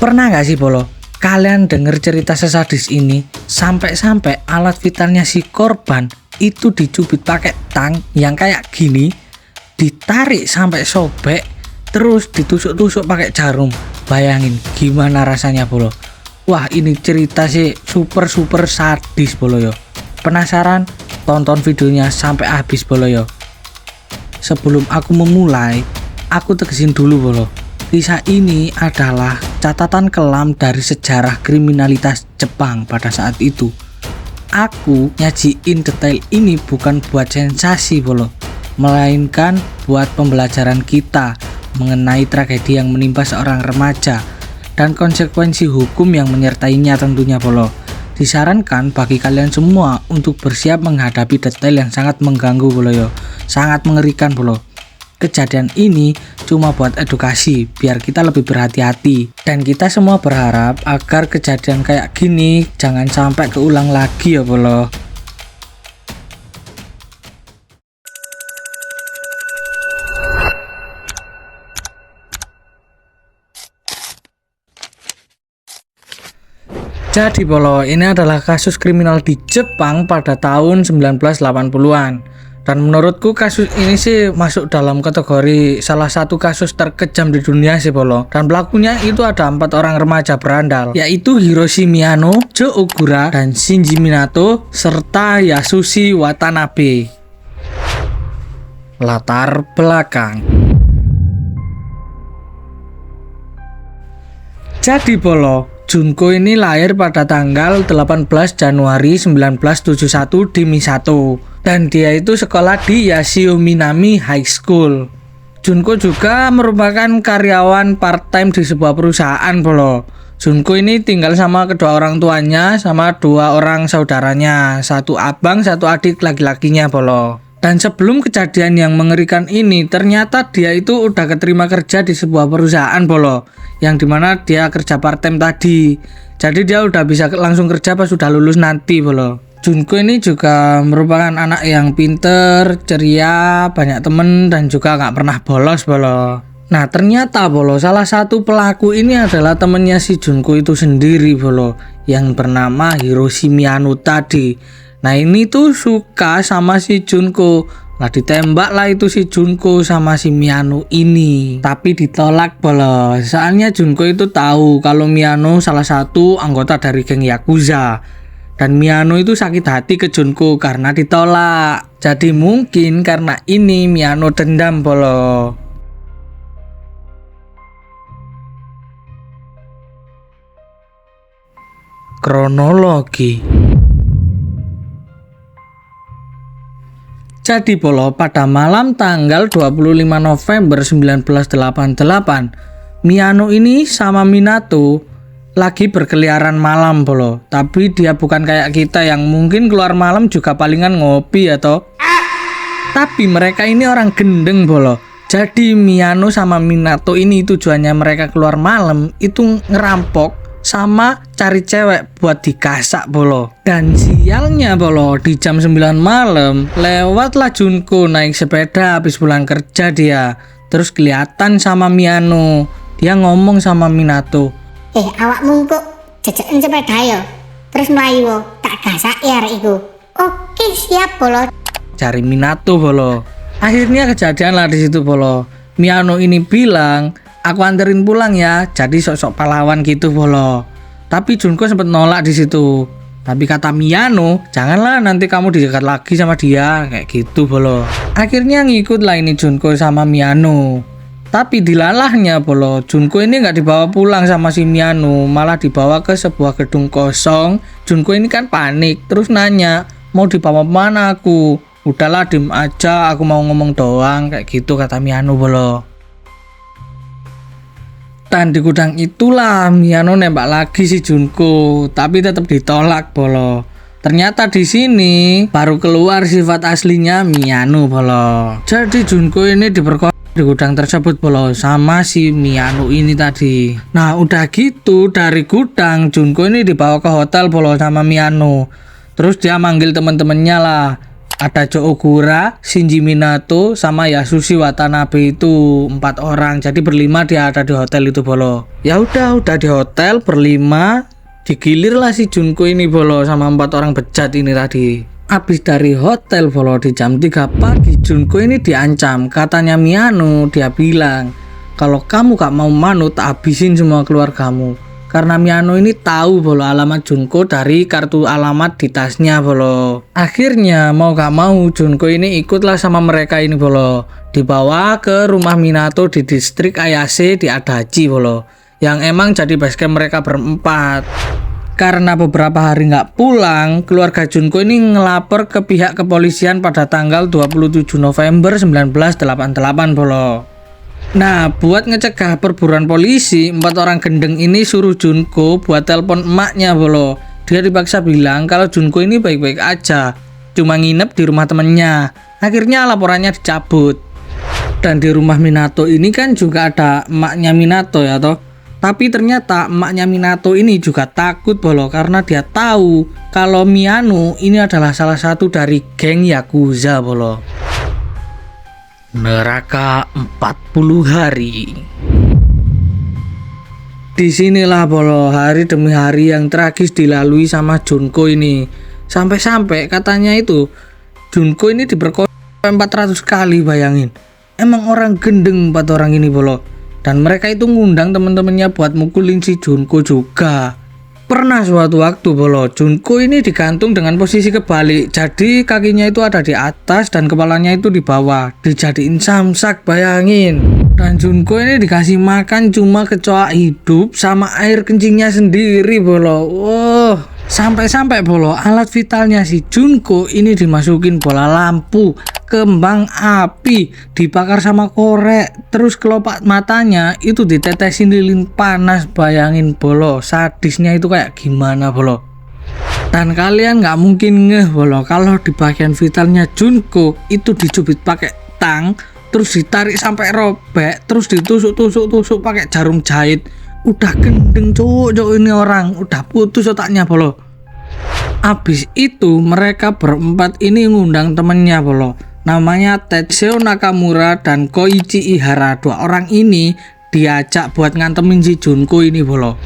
Pernah gak sih Bolo, kalian denger cerita sesadis ini? Sampai-sampai alat vitalnya si korban itu dicubit pakai tang yang kayak gini, ditarik sampai sobek, terus ditusuk-tusuk pakai jarum. Bayangin gimana rasanya Bolo. Wah, ini cerita sih super sadis Bolo yo. Penasaran? Tonton videonya sampai habis Bolo yo. Sebelum aku memulai, aku tegesin dulu Bolo. Kisah ini adalah catatan kelam dari sejarah kriminalitas Jepang pada saat itu. Aku nyajiin detail ini bukan buat sensasi Bolo, melainkan buat pembelajaran kita mengenai tragedi yang menimpa seorang remaja dan konsekuensi hukum yang menyertainya tentunya Bolo. Disarankan bagi kalian semua untuk bersiap menghadapi detail yang sangat mengganggu Bolo yo, sangat mengerikan Bolo. Kejadian ini cuma buat edukasi biar kita lebih berhati-hati, dan kita semua berharap agar kejadian kayak gini jangan sampai keulang lagi ya Bolo. Jadi Bolo, ini adalah kasus kriminal di Jepang pada tahun 1980-an. Dan menurutku kasus ini sih masuk dalam kategori salah satu kasus terkejam di dunia sih Bolo. Dan pelakunya itu ada 4 orang remaja berandal, yaitu Hiroshi Miyano, Jo Ogura, dan Shinji Minato, serta Yasushi Watanabe. Latar belakang. Jadi Bolo, Junko ini lahir pada tanggal 18 Januari 1971 di Misato. Dan dia itu sekolah di Yashio Minami High School. Junko juga merupakan karyawan part-time di sebuah perusahaan Bolo. Junko ini tinggal sama kedua orang tuanya sama 2 orang saudaranya, 1 abang 1 adik laki-lakinya Bolo. Dan sebelum kejadian yang mengerikan ini, ternyata dia itu udah keterima kerja di sebuah perusahaan Bolo, yang dimana dia kerja part-time tadi. Jadi dia udah bisa langsung kerja pas sudah lulus nanti Bolo. Junko ini juga merupakan anak yang pinter, ceria, banyak temen, dan juga gak pernah bolos Bolo. Nah ternyata Bolo, salah satu pelaku ini adalah temennya si Junko itu sendiri Bolo, yang bernama Hiroshi Miyano tadi. Nah ini tuh suka sama si Junko, lah ditembak lah itu si Junko sama si Miyano ini. Tapi ditolak Bolo, soalnya Junko itu tahu kalau Miyano salah satu anggota dari geng Yakuza. Dan Miyano itu sakit hati ke Junko karena ditolak. Jadi mungkin karena ini Miyano dendam Bolo. Kronologi. Jadi Bolo, pada malam tanggal 25 November 1988, Miyano ini sama Minato lagi berkeliaran malam Bolo. Tapi dia bukan kayak kita yang mungkin keluar malam juga palingan ngopi atau tapi mereka ini orang gendeng Bolo. Jadi Miyano sama Minato ini tujuannya mereka keluar malam itu ngerampok sama cari cewek buat dikasak Bolo. Dan sialnya Bolo, di jam 9 malam lewatlah Junko naik sepeda habis pulang kerja dia. Terus kelihatan sama Miyano. Dia ngomong sama Minato, awakmu kok jejeken sepeda ya? Terus mlayu tak gasak ya arek iku. Oke, siap Bolo. Cari Minato Bolo. Akhirnya kejadian lah di situ Bolo. Miyano ini bilang, aku anterin pulang ya. Jadi sok-sok pahlawan gitu Bolo. Tapi Junko sempat nolak di situ. Tapi kata Miyano, janganlah nanti kamu dijegat lagi sama dia, kayak gitu Bolo. Akhirnya ngikut lah ini Junko sama Miyano. Tapi dilalahnya Bolo, Junko ini nggak dibawa pulang sama si Miyano, malah dibawa ke sebuah gedung kosong. Junko ini kan panik, terus nanya, mau dibawa mana aku? Udahlah diem aja, aku mau ngomong doang, kayak gitu kata Miyano Bolo. Dan di gudang itulah Miyano nembak lagi si Junko, tapi tetap ditolak Bolo. Ternyata di sini baru keluar sifat aslinya Miyano Bolo. Jadi Junko ini diperkosa di gudang tersebut Bolo sama si Miyano ini tadi. Nah udah gitu dari gudang Junko ini dibawa ke hotel Bolo sama Miyano. Terus dia manggil temen-temennya lah. Ada Jo Ogura, Shinji Minato, sama Yasushi Watanabe itu 4 orang. Jadi berlima dia ada di hotel itu bolo. Ya udah di hotel berlima, digilir lah si Junko ini bolo sama 4 orang bejat ini tadi. Abis dari hotel bolo di jam 3 pagi Junko ini diancam. Katanya Miyano, dia bilang kalau kamu gak mau manut tak habisin semua keluargamu. Karena Miyano ini tahu bolo alamat Junko dari kartu alamat di tasnya bolo. Akhirnya mau gak mau Junko ini ikutlah sama mereka ini bolo. Dibawa ke rumah Minato di distrik Ayase di Adachi bolo. Yang emang jadi basecamp mereka berempat. Karena beberapa hari nggak pulang, keluarga Junko ini ngelapor ke pihak kepolisian pada tanggal 27 November 1988 bolo. Nah, buat ngecegah perburuan polisi, 4 orang gendeng ini suruh Junko buat telepon emaknya bolo. Dia dipaksa bilang kalau Junko ini baik-baik aja, cuma nginep di rumah temennya. Akhirnya laporannya dicabut. Dan di rumah Minato ini kan juga ada emaknya Minato ya toh. Tapi ternyata emaknya Minato ini juga takut bolo karena dia tahu kalau Miyano ini adalah salah satu dari geng Yakuza bolo. Neraka 40 hari. Disinilah bolo hari demi hari yang tragis dilalui sama Junko ini. Sampai-sampai katanya itu Junko ini diperkosa 400 kali, bayangin. Emang orang gendeng 4 orang ini bolo. Dan mereka itu ngundang temen-temennya buat mukulin si Junko juga. Pernah suatu waktu bolo, Junko ini digantung dengan posisi kebalik. Jadi kakinya itu ada di atas dan kepalanya itu di bawah. Dijadiin samsak, bayangin. Dan Junko ini dikasih makan cuma kecoa hidup sama air kencingnya sendiri bolo. Wow. Sampai-sampai bolo alat vitalnya si Junko ini dimasukin bola lampu, kembang api, dibakar sama korek, terus kelopak matanya itu ditetesin lilin panas, bayangin bolo, sadisnya itu kayak gimana bolo. Dan kalian nggak mungkin ngeh bolo kalau di bagian vitalnya Junko itu dicubit pakai tang, terus ditarik sampai robek, terus ditusuk-tusuk pakai jarum jahit. Udah gendeng cowok ini orang, udah putus otaknya bolo. Abis itu mereka berempat ini ngundang temennya bolo, namanya Tetsuo Nakamura dan Koichi Ihara. 2 orang ini diajak buat ngantemin si Junko ini bolo.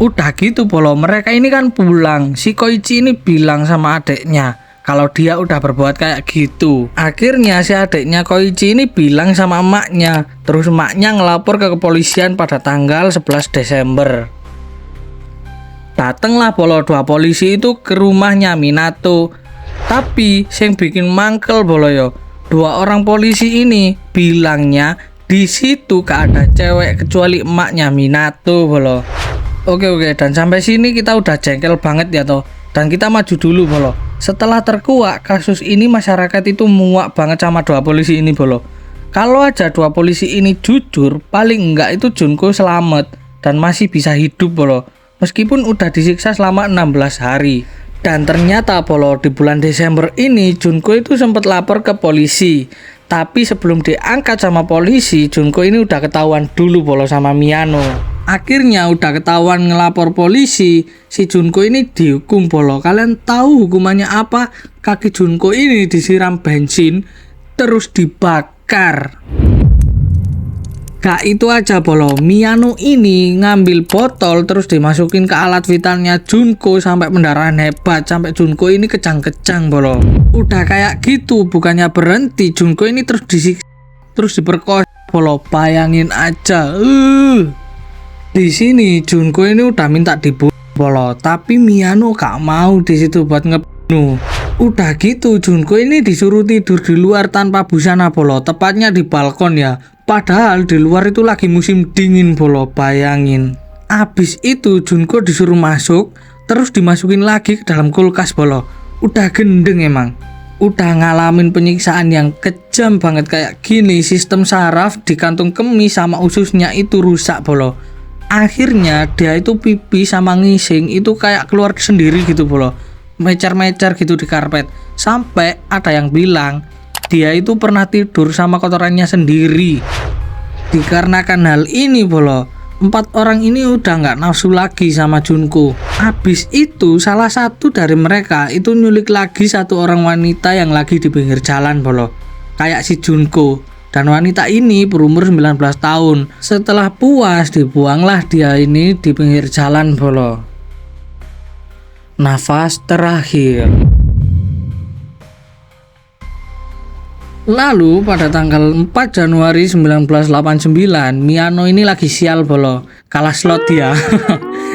Udah gitu bolo, mereka ini kan pulang. Si Koichi ini bilang sama adeknya kalau dia udah berbuat kayak gitu. Akhirnya si adeknya Koichi ini bilang sama emaknya. Terus emaknya ngelapor ke kepolisian pada tanggal 11 Desember. Datenglah bolo 2 polisi itu ke rumahnya Minato. Tapi yang bikin mangkel bolo yo, 2 orang polisi ini bilangnya di situ gak ada cewek kecuali emaknya Minato bolo. Oke, dan sampai sini kita udah jengkel banget ya toh. Dan kita maju dulu bolo. Setelah terkuak kasus ini, masyarakat itu muak banget sama 2 polisi ini bolo. Kalau aja 2 polisi ini jujur, paling enggak itu Junko selamat dan masih bisa hidup bolo. Meskipun udah disiksa selama 16 hari. Dan ternyata bolo di bulan Desember ini Junko itu sempat lapor ke polisi. Tapi sebelum diangkat sama polisi, Junko ini udah ketahuan dulu bolo sama Miyano. Akhirnya udah ketahuan ngelapor polisi, si Junko ini dihukum bolo. Kalian tahu hukumannya apa? Kaki Junko ini disiram bensin terus dibakar. Gak itu aja bolo, Miyano ini ngambil botol terus dimasukin ke alat vitalnya Junko sampai pendarahan hebat, sampai Junko ini kejang-kejang bolo. Udah kayak gitu, bukannya berhenti, Junko ini terus diperkosa bolo, bayangin aja. Di sini Junko ini udah minta dibunuh bolo, tapi Miyano gak mau di situ buat ngebunuh. Udah gitu Junko ini disuruh tidur di luar tanpa busana bolo, tepatnya di balkon ya. Padahal di luar itu lagi musim dingin bolo, bayangin. Abis itu Junko disuruh masuk, terus dimasukin lagi ke dalam kulkas bolo. Udah gendeng emang. Udah ngalamin penyiksaan yang kejam banget kayak gini, sistem saraf di kantung kemih sama ususnya itu rusak bolo. Akhirnya dia itu pipi sama ngising itu kayak keluar sendiri gitu bolo. Mecer-mecer gitu di karpet. Sampai ada yang bilang dia itu pernah tidur sama kotorannya sendiri. Dikarenakan hal ini bolo, Empat orang ini udah nggak nafsu lagi sama Junko. Habis itu salah satu dari mereka itu nyulik lagi satu orang wanita yang lagi di pinggir jalan bolo, kayak si Junko. Dan wanita ini berumur 19 tahun. Setelah puas dibuanglah dia ini di pinggir jalan bolo. Nafas terakhir. Lalu pada tanggal 4 Januari 1989 Miyano ini lagi sial bolo, kalah slot dia.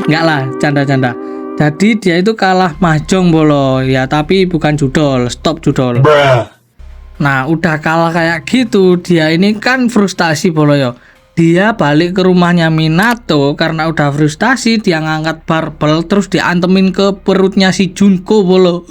Enggak lah, canda-canda. Jadi dia itu kalah mahjong bolo, ya tapi bukan judol, stop judol. Nah udah kalah kayak gitu, dia ini kan frustasi bolo yo. Dia balik ke rumahnya Minato karena udah frustasi, dia ngangkat barbel terus diantemin ke perutnya si Junko bolo.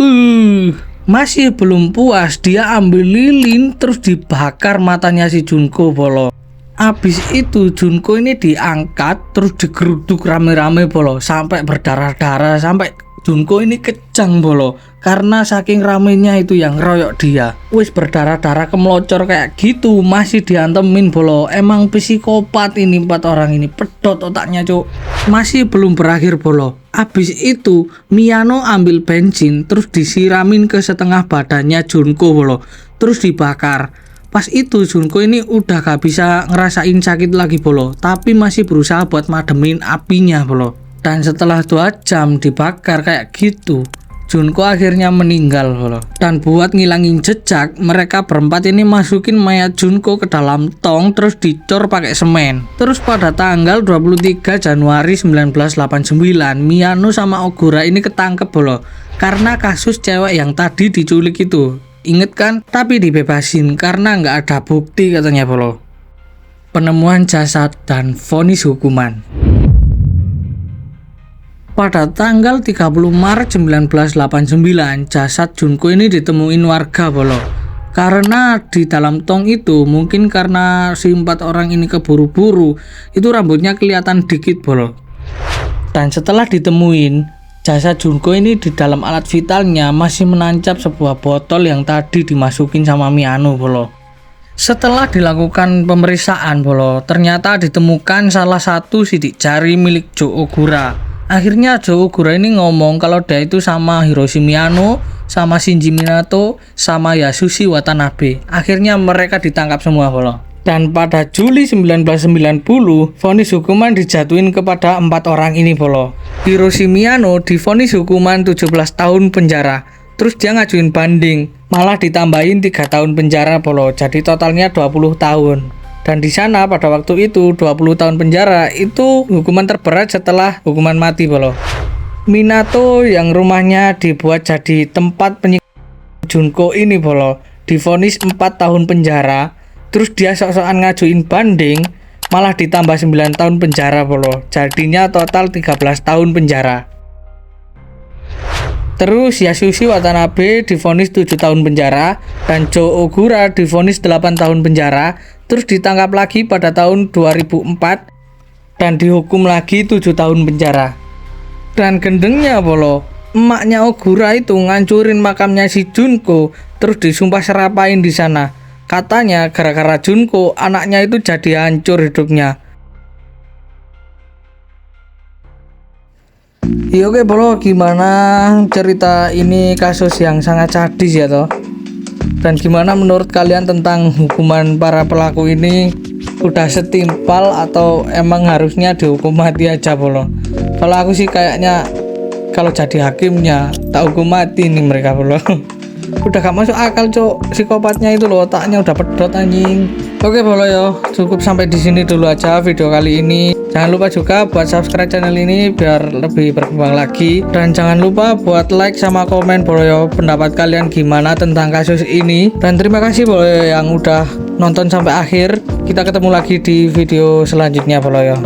Masih belum puas, dia ambil lilin terus dibakar matanya si Junko bolo. Abis itu Junko ini diangkat terus digeruduk rame-rame bolo sampai berdarah-darah, sampai Junko ini kejang bolo karena saking ramenya itu yang royok dia. Wis berdarah-darah kemelocor kayak gitu masih diantemin bolo. Emang psikopat ini empat orang ini, pedot otaknya cuk. Masih belum berakhir bolo. Abis itu Miyano ambil bensin terus disiramin ke setengah badannya Junko bolo, terus dibakar. Pas itu Junko ini udah gak bisa ngerasain sakit lagi bolo, tapi masih berusaha buat mademin apinya bolo. Dan setelah 2 jam dibakar kayak gitu, Junko akhirnya meninggal bolo. Dan buat ngilangin jejak, mereka berempat ini masukin mayat Junko ke dalam tong terus dicor pakai semen. Terus pada tanggal 23 Januari 1989 Miyano sama Ogura ini ketangkep bolo karena kasus cewek yang tadi diculik itu. Inget kan? Tapi dibebasin karena nggak ada bukti katanya bolo. Penemuan jasad dan vonis hukuman. Pada tanggal 30 Maret 1989, jasad Junko ini ditemuin warga bolo. Karena di dalam tong itu, mungkin karena si 4 orang ini keburu-buru, itu rambutnya kelihatan dikit bolo. Dan setelah ditemuin, jasad Junko ini di dalam alat vitalnya masih menancap sebuah botol yang tadi dimasukin sama Miyano bolo. Setelah dilakukan pemeriksaan bolo, ternyata ditemukan salah satu sidik jari milik Joe Ogura. Akhirnya Joe Ogura ini ngomong kalau dia itu sama Hiroshi Miyano, sama Shinji Minato, sama Yasushi Watanabe. Akhirnya mereka ditangkap semua bolo. Dan pada Juli 1990, vonis hukuman dijatuhin kepada 4 orang ini bolo. Hiroshi Miyano divonis hukuman 17 tahun penjara. Terus dia ngajuin banding, malah ditambahin 3 tahun penjara bolo. Jadi totalnya 20 tahun. Dan di sana pada waktu itu 20 tahun penjara itu hukuman terberat setelah hukuman mati bolo. Minato yang rumahnya dibuat jadi tempat penyiksaan Junko ini bolo, divonis 4 tahun penjara. Terus dia sok-sokan ngajuin banding, malah ditambah 9 tahun penjara bolo. Jadinya total 13 tahun penjara. Terus Yasushi Watanabe divonis 7 tahun penjara dan Joe Ogura divonis 8 tahun penjara. Terus ditangkap lagi pada tahun 2004 dan dihukum lagi 7 tahun penjara. Dan gendengnya bolo, emaknya Ogura itu ngancurin makamnya si Junko terus disumpah serapain di sana. Katanya gara-gara Junko anaknya itu jadi hancur hidupnya. Ya oke bro, gimana cerita ini, kasus yang sangat sadis ya toh? Dan gimana menurut kalian tentang hukuman para pelaku ini? Udah setimpal atau emang harusnya dihukum mati aja bro? Kalau aku sih kayaknya kalau jadi hakimnya tak hukum mati nih mereka bro. Udah gak masuk akal cok, psikopatnya itu loh, otaknya udah pedot anjing. Oke bolo yo, cukup sampai di sini dulu aja video kali ini. Jangan lupa juga buat subscribe channel ini biar lebih berkembang lagi. Dan jangan lupa buat like sama komen bolo yo, pendapat kalian gimana tentang kasus ini. Dan terima kasih bolo yo yang udah nonton sampai akhir. Kita ketemu lagi di video selanjutnya bolo yo.